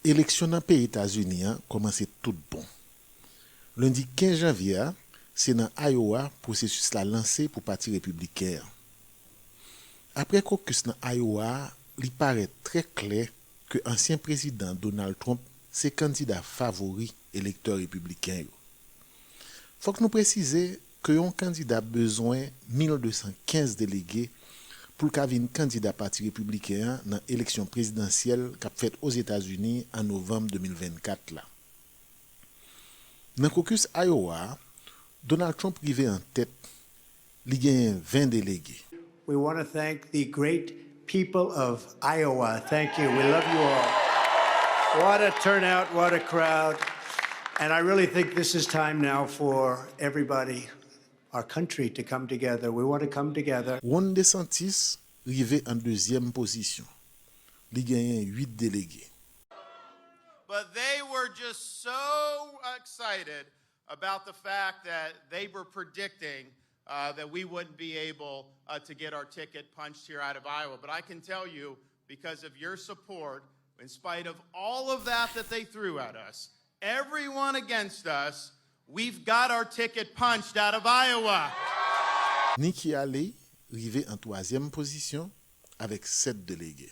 Élection dans le pays États-Unis commence tout bon. Lundi 15 janvier, c'est dans Iowa processus la lancé pour parti républicain. Après Caucus dans Iowa, il paraît très clair que ancien président Donald Trump c'est candidat favori électeur républicain. Faut que nous préciser que un candidat besoin 1215 délégués pour qu'il candidat parti républicain dans l'élection présidentielle qu'a faite aux États-Unis en novembre 2024 là. Dans le caucus Iowa, Donald Trump arrivé en tête, il gagne 20 délégués. We want to thank the great people of Iowa. Thank you. We love you all. What a turnout, what a crowd. And I really think this is time now for everybody, our country, to come together. We want to come together. Ron DeSantis arrivé en deuxième position. Il gagne 8 délégués. But they were just so excited about the fact that they were predicting that we wouldn't be able to get our ticket punched here out of Iowa. But I can tell you, because of your support, in spite of all of that they threw at us, everyone against us, we've got our ticket punched out of Iowa. Nikki Haley arrivé en troisième position avec 7 délégués.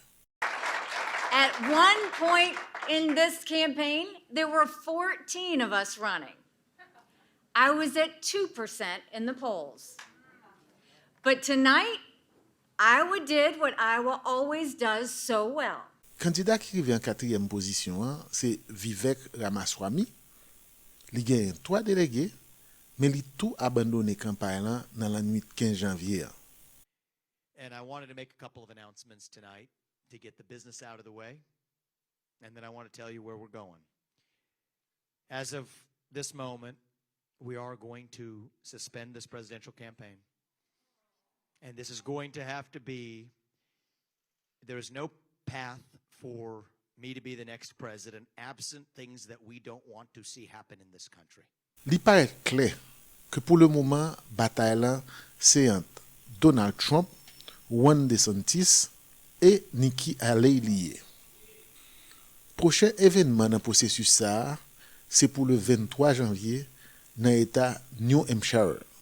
At one point in this campaign, there were 14 of us running. I was at 2% in the polls. But tonight, Iowa did what Iowa always does so well. Candidat qui arrive en quatrième position, c'est Vivek Ramaswamy. Il gagne 3 délégués, mais il a tout abandonné campagne dans la nuit 15 janvier. And I wanted to make a couple of announcements tonight to get the business out of the way. And then I want to tell you where we're going. As of this moment, we are going to suspend this presidential campaign. And this is going to have to be, there is no path for me to be the next president absent things that we don't want to see happen in this country. Il paraît clair que pour le moment, bataille là, c'est entre Donald Trump, Ron DeSantis et Nikki Haley liés. Prochain événement dans le processus ça, c'est pour le 23 janvier dans l'État New Hampshire.